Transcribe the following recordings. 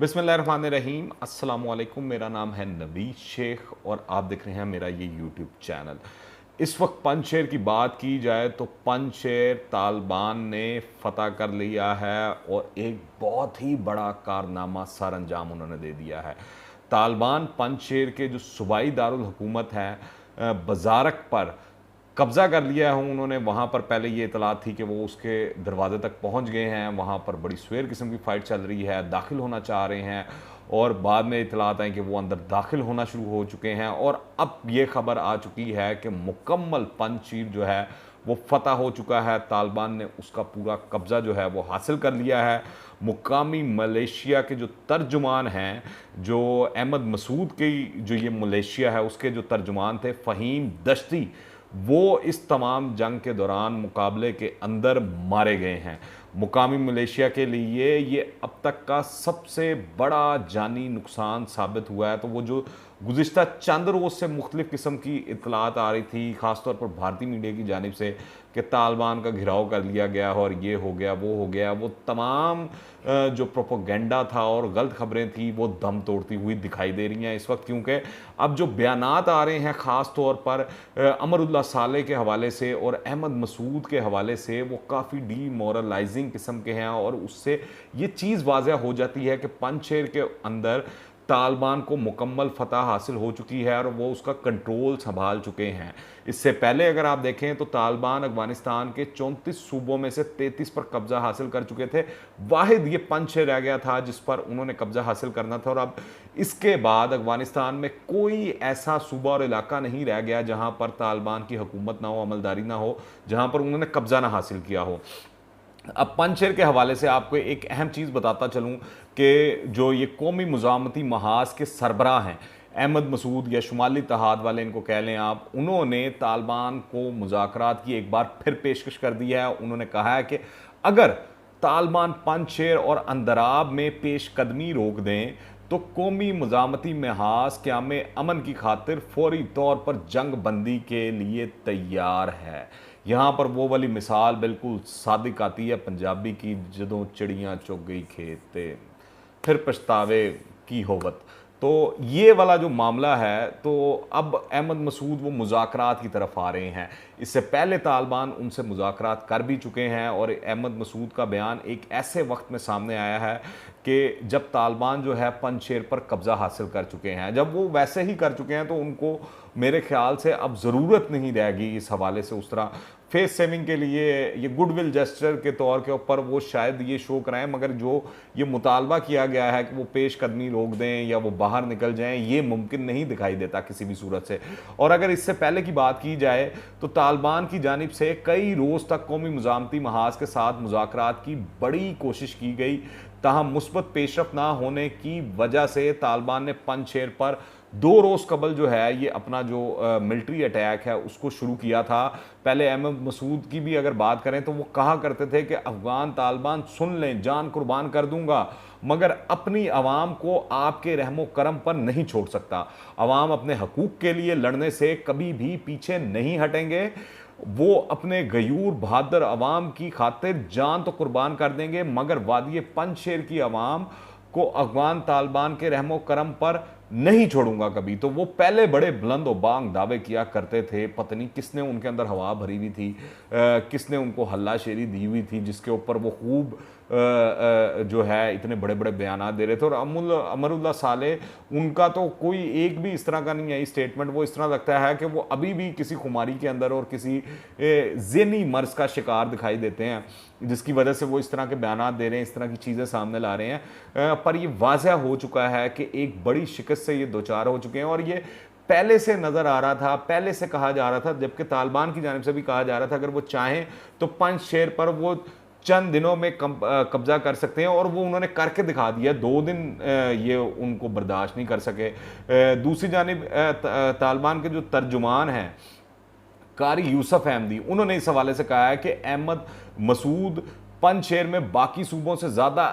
बिस्मिल्लाहिर्रहमानिर्रहीम अस्सलाम वालेकुम। मेरा नाम है नवीद शेख और आप देख रहे हैं मेरा ये यूट्यूब चैनल। इस वक्त पंजशेर की बात की जाए तो पंजशेर तालिबान ने फतह कर लिया है और एक बहुत ही बड़ा कारनामा सर अंजाम उन्होंने दे दिया है। तालिबान पंजशेर के जो सूबाई दारुल हुकूमत है बजारक पर कब्ज़ा कर लिया है उन्होंने। वहाँ पर पहले ये इतलात थी कि वो उसके दरवाजे तक पहुँच गए हैं, वहाँ पर बड़ी सुवेर किस्म की फ़ाइट चल रही है, दाखिल होना चाह रहे हैं और बाद में इतलात आई कि वो अंदर दाखिल होना शुरू हो चुके हैं। और अब ये खबर आ चुकी है कि मुकम्मल पंजशीर जो है वो फतह हो चुका है, तालिबान ने उसका पूरा कब्ज़ा जो है वो हासिल कर लिया है। मुकामी मलेशिया के जो तर्जुमान हैं, जो अहमद मसूद की जो ये मलेशिया है उसके जो तर्जुमान थे फ़हीम दश्ती, वो इस तमाम जंग के दौरान मुकाबले के अंदर मारे गए हैं। मुकामी मलेशिया के लिए ये अब तक का सबसे बड़ा जानी नुकसान साबित हुआ है। तो वो जो गुज़िश्ता चंद रोज़ से मुख्तलिफ़ किस्म की इतलात आ रही थी, ख़ासतौर पर भारतीय मीडिया की जानिब से, कि तालिबान का घिराव कर लिया गया और ये हो गया वो हो गया, वो तमाम जो प्रोपोगेंडा था और गलत खबरें थी वो दम तोड़ती हुई दिखाई दे रही हैं इस वक्त। क्योंकि अब जो बयानात आ रहे हैं ख़ास तौर पर अमरुल्लाह साले के हवाले से और अहमद मसूद के हवाले से, वो काफ़ी डीमोरलाइजिंग किस्म के हैं और उससे ये चीज़ वाज़ह हो जाती है कि पंजशेर के अंदर तालिबान को मुकम्मल फतह हासिल हो चुकी है और वो उसका कंट्रोल संभाल चुके हैं। इससे पहले अगर आप देखें तो तालिबान अफगानिस्तान के 34 सूबों में से 33 पर कब्जा हासिल कर चुके थे। वाहिद ये पंजशेर रह गया था जिस पर उन्होंने कब्जा हासिल करना था। और अब इसके बाद अफगानिस्तान में कोई ऐसा सूबा और इलाका नहीं रह गया जहां पर तालिबान की हुकूमत ना हो, अमलदारी ना हो, जहां पर उन्होंने कब्जा ना हासिल किया हो। अब पंजशेर के हवाले से आपको एक अहम चीज़ बताता चलूँ कि जो ये कौमी मुज़ामती महाज के सरबराह हैं, अहमद मसूद या शुमाली इत्तेहाद वाले इनको कह लें आप, उन्होंने तालिबान को मुज़ाकरात की एक बार फिर पेशकश कर दी है। उन्होंने कहा है कि अगर तालिबान पंजशेर और अंदराब में पेशकदमी रोक दें तो कौमी मुज़ामती महाज क़याम अमन की खातिर फौरी तौर पर जंग बंदी के लिए तैयार है। यहाँ पर वो वाली मिसाल बिल्कुल सादिक आती है पंजाबी की, जदों चिड़ियाँ चुग गई खेत ते फिर पछतावे की होवत। तो ये वाला जो मामला है, तो अब अहमद मसूद वो मुज़ाकरात की तरफ आ रहे हैं। इससे पहले तालिबान उनसे मुज़ाकरात कर भी चुके हैं और अहमद मसूद का बयान एक ऐसे वक्त में सामने आया है कि जब तालिबान जो है पंजशेर पर कब्ज़ा हासिल कर चुके हैं। जब वो वैसे ही कर चुके हैं तो उनको मेरे ख्याल से अब ज़रूरत नहीं रहेगी इस हवाले से उस तरह फेस सेविंग के लिए, ये गुडविल जेस्चर के तौर के ऊपर वो शायद ये शो कराएं, मगर जो ये मुतालबा किया गया है कि वो पेशकदमी रोक दें या वो बाहर निकल जाएं, ये मुमकिन नहीं दिखाई देता किसी भी सूरत से। और अगर इससे पहले की बात की जाए तो तालिबान की जानिब से कई रोज़ तक कौमी मुज़ामती महाज के साथ मुज़ाकरात की बड़ी कोशिश की गई, ताहम मुस्बत पेशरफ ना होने की वजह से तालिबान ने पंजशेर पर 2 रोज़ कबल जो है ये अपना जो मिलिट्री अटैक है उसको शुरू किया था। पहले अहमद मसूद की भी अगर बात करें तो वो कहा करते थे कि अफ़गान तालिबान सुन लें, जान कुर्बान कर दूंगा, मगर अपनी आवाम को आपके रहमो करम पर नहीं छोड़ सकता। आवाम अपने हकूक़ के लिए लड़ने से कभी भी पीछे नहीं हटेंगे। वो अपने गयूर बहादुर अवाम की खातिर जान तो कुर्बान कर देंगे, मगर वादी पंजशेर की आवाम को अफगान तालिबान के रहमो करम पर नहीं छोड़ूंगा कभी। तो वो पहले बड़े बुलंद और बांग दावे किया करते थे। पता नहीं किसने उनके अंदर हवा भरी हुई थी, किसने उनको हल्ला शेरी दी हुई थी जिसके ऊपर वो खूब जो है इतने बड़े बड़े बयान दे रहे थे। और अमरुल्लाह साले, उनका तो कोई एक भी इस तरह का नहीं है स्टेटमेंट। वो इस तरह लगता है कि वो अभी भी किसी खुमारी के अंदर और किसी ज़हनी मर्ज का शिकार दिखाई देते हैं, जिसकी वजह से वो इस तरह के बयान दे रहे हैं, इस तरह की चीज़ें सामने ला रहे हैं। पर ये वाज़ह हो चुका है कि एक बड़ी शिकस्त से ये दो चार हो चुके हैं और ये पहले से नज़र आ रहा था, पहले से कहा जा रहा था, जबकि तालिबान की जानिब से भी कहा जा रहा था अगर वो चाहें तो पंजशेर पर वो चंद दिनों में कब्जा कर सकते हैं, और वो उन्होंने करके दिखा दिया। 2 दिन ये उनको बर्दाश्त नहीं कर सके। दूसरी जानिब तालिबान के जो तर्जुमान हैं कारी यूसुफ अहमदी, उन्होंने इस हवाले से कहा है कि अहमद मसूद पंजशेर में बाकी सूबों से ज़्यादा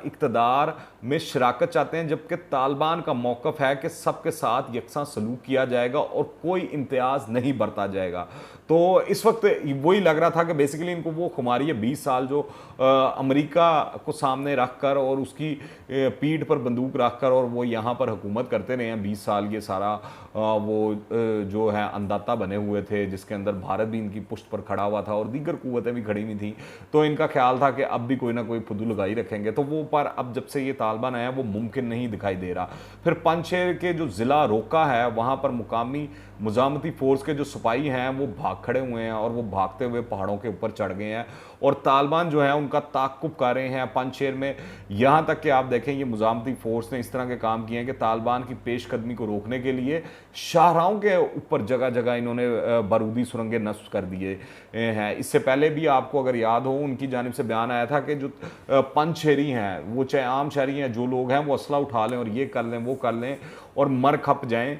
इक़्तिदार में शराकत चाहते हैं, जबकि तालिबान का मौक़िफ़ है कि सबके साथ यकसा सलूक किया जाएगा और कोई इम्तियाज़ नहीं बरता जाएगा। तो इस वक्त वही लग रहा था कि बेसिकली इनको वो खुमारी है 20 साल जो अमेरिका को सामने रख कर और उसकी पीठ पर बंदूक रख कर और वो यहाँ पर हुकूमत करते रहे हैं 20 साल। ये सारा जो है अंदाता बने हुए थे, जिसके अंदर भारत भी इनकी पुष्ट पर खड़ा हुआ था और दीगर कुव्वतें भी खड़ी हुई थी। तो इनका ख्याल था कि अब भी कोई ना कोई फुदू लगाई रखेंगे, तो वो पर अब जब से ये तालिबान आया वो मुमकिन नहीं दिखाई दे रहा। फिर पंजशेर के जो ज़िला रोका है वहाँ पर मुकामी मुजामती फ़ोर्स के जो सिपाही हैं वो भाग खड़े हुए हैं और वो भागते हुए पहाड़ों के ऊपर चढ़ गए हैं और तालिबान जो है उनका ताक़ुब कर रहे हैं पंजशेर में। यहाँ तक कि आप देखें ये मुजामती फ़ोर्स ने इस तरह के काम किए हैं कि तालिबान की पेशकदमी को रोकने के लिए शाहराहों के ऊपर जगह जगह इन्होंने बारूदी सुरंगें नस्ब कर दिए हैं। इससे पहले भी आपको अगर याद हो उनकी जानिब से बयान आया था कि जो पंजशेरी हैं वो चाहे आम शहरी हैं, जो लोग हैं वो असला उठा लें और ये कर लें वो कर लें और मर खप जाएं।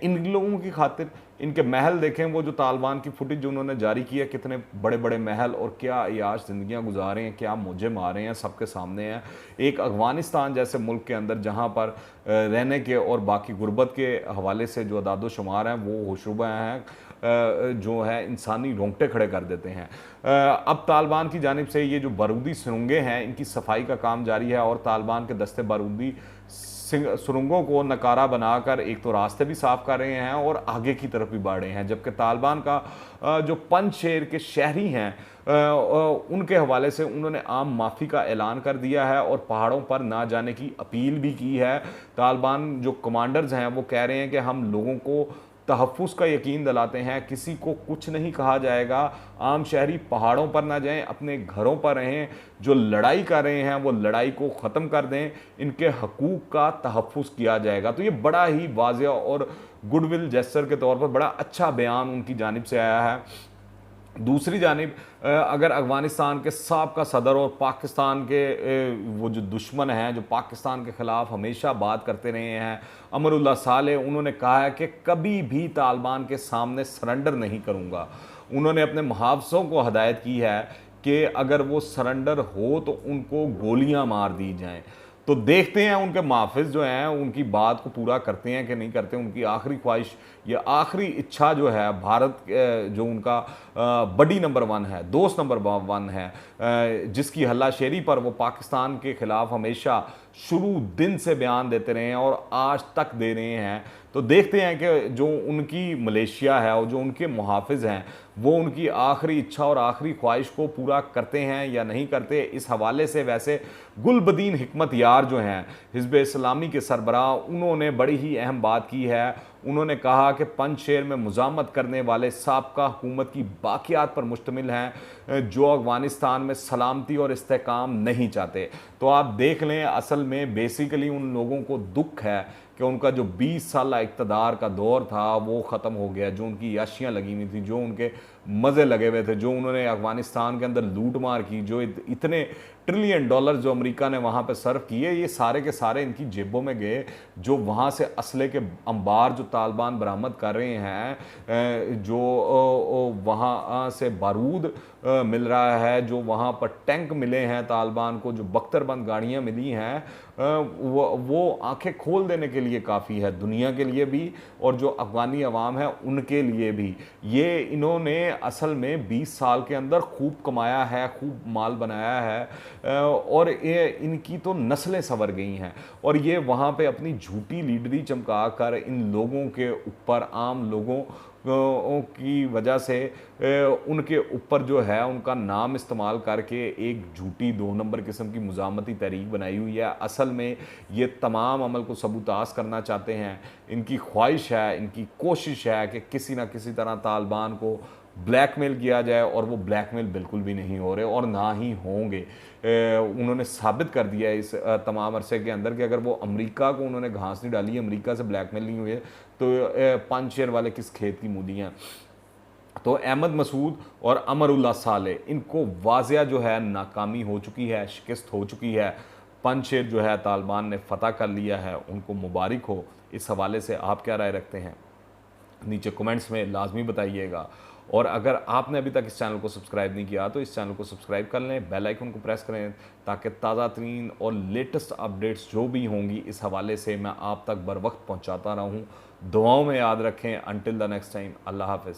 इन लोगों की खातिर इनके महल देखें, वो जो तालिबान की फुटेज जो उन्होंने जारी की है, कितने बड़े बड़े महल और क्या याश ज़िंदगियाँ गुजारे हैं, क्या मौजे मारे हैं, सबके सामने हैं। एक अफ़गानिस्तान जैसे मुल्क के अंदर जहाँ पर रहने के और बाकी गुर्बत के हवाले से जो अदाद शुमार हैं वो होशरुबा हैं, जो है इंसानी रोंगटे खड़े कर देते हैं। अब तालिबान की जानिब से ये जो बारूदी सुरंगें हैं इनकी सफाई का काम जारी है और तालिबान के दस्ते बारूदी सुरंगों को नकारा बनाकर एक तो रास्ते भी साफ कर रहे हैं और आगे की तरफ भी बढ़ रहे हैं। जबकि तालिबान का जो पंजशेर के शहरी हैं उनके हवाले से उन्होंने आम माफ़ी का ऐलान कर दिया है और पहाड़ों पर ना जाने की अपील भी की है। तालिबान जो कमांडर्स हैं वो कह रहे हैं कि हम लोगों को तहफ़्फ़ुज़ का यकीन दिलाते हैं, किसी को कुछ नहीं कहा जाएगा, आम शहरी पहाड़ों पर ना जाएं, अपने घरों पर रहें, जो लड़ाई कर रहे हैं वो लड़ाई को ख़त्म कर दें, इनके हकूक़ का तहफ़्फ़ुज़ किया जाएगा। तो ये बड़ा ही वाज़ेह और गुडविल जेस्चर के तौर पर बड़ा अच्छा बयान उनकी जानिब से आया है। दूसरी जानिब अगर अफ़गानिस्तान के साबका सदर और पाकिस्तान के वो जो दुश्मन हैं, जो पाकिस्तान के ख़िलाफ़ हमेशा बात करते रहे हैं, अमरुल्लाह सालेह, उन्होंने कहा है कि कभी भी तालिबान के सामने सरेंडर नहीं करूँगा। उन्होंने अपने मुहाफ़िज़ों को हदायत की है कि अगर वो सरेंडर हो तो उनको गोलियाँ मार दी जाएँ। तो देखते हैं उनके मुहाफ़िज़ जो हैं उनकी बात को पूरा करते हैं कि नहीं करते। उनकी आखिरी ख्वाहिश या आखिरी इच्छा जो है भारत जो उनका बडी नंबर 1 है, दोस्त नंबर 1 है, जिसकी हल्लाशेरी पर वो पाकिस्तान के ख़िलाफ़ हमेशा शुरू दिन से बयान देते रहे हैं और आज तक दे रहे हैं। तो देखते हैं कि जो उनकी मलेशिया है और जो उनके मुहाफ़िज़ हैं वो उनकी आखिरी इच्छा और आखिरी ख्वाहिश को पूरा करते हैं या नहीं करते। इस हवाले से वैसे गुलबदीन हिकमत यार जो हैं हिज़्ब इस्लामी के सरबराह, उन्होंने बड़ी ही अहम बात की है। उन्होंने कहा कि पंजशेर में मुज़ामत करने वाले साबका हुकूमत की बाक़ियात पर मुश्तमिल हैं जो अफ़गानिस्तान में सलामती और इस्तेहकाम नहीं चाहते। तो आप देख लें, असल में बेसिकली उन लोगों को दुख है कि उनका जो 20 साल इक़्तिदार का दौर था वो ख़त्म हो गया, जो उनकी याशियाँ लगी हुई थी, जो उनके मज़े लगे हुए थे, जो उन्होंने अफ़गानिस्तान के अंदर लूट मार की, जो इतने ट्रिलियन डॉलर जो अमेरिका ने वहाँ पे सर्व किए, ये सारे के सारे इनकी जेबों में गए। जो वहाँ से असले के अंबार जो तालिबान बरामद कर रहे हैं, जो वहाँ से बारूद मिल रहा है, जो वहाँ पर टैंक मिले हैं तालिबान को, जो बख्तरबंद गाड़ियाँ मिली हैं, वो आंखें खोल देने के लिए काफ़ी है, दुनिया के लिए भी और जो अफ़गानी अवाम है उनके लिए भी। ये इन्होंने असल में 20 साल के अंदर खूब कमाया है, खूब माल बनाया है और ये इनकी तो नस्लें संवर गई हैं और ये वहाँ पे अपनी झूठी लीडरी चमका कर इन लोगों के ऊपर, आम लोगों की वजह से उनके ऊपर जो है उनका नाम इस्तेमाल करके एक झूठी 2 नंबर किस्म की मुज़ामती तहरीक बनाई हुई है। असल में ये तमाम अमल को सबूताज़ करना चाहते हैं। इनकी ख्वाहिश है, इनकी कोशिश है कि किसी ना किसी तरह तालिबान को ब्लैकमेल किया जाए और वो ब्लैकमेल बिल्कुल भी नहीं हो रहे और ना ही होंगे। उन्होंने साबित कर दिया है इस तमाम अरसे के अंदर कि अगर वो अमेरिका को उन्होंने घास नहीं डाली, अमेरिका से ब्लैकमेल नहीं हुए, तो पंजशेर वाले किस खेत की मूलियाँ। तो अहमद मसूद और अमरुल्लाह सालेह, इनको वाज़िया जो है नाकामी हो चुकी है, शिकस्त हो चुकी है। पंजशेर जो है तालिबान ने फ़तह कर लिया है, उनको मुबारक हो। इस हवाले से आप क्या राय रखते हैं नीचे कमेंट्स में लाजमी बताइएगा और अगर आपने अभी तक इस चैनल को सब्सक्राइब नहीं किया तो इस चैनल को सब्सक्राइब कर लें, बेल आइकन को प्रेस करें ताकि ताज़ा तरीन और लेटेस्ट अपडेट्स जो भी होंगी इस हवाले से मैं आप तक बर वक्त पहुँचाता रहूँ। दुआओं में याद रखें। अनटिल द नेक्स्ट टाइम, अल्लाह हाफ़िज़।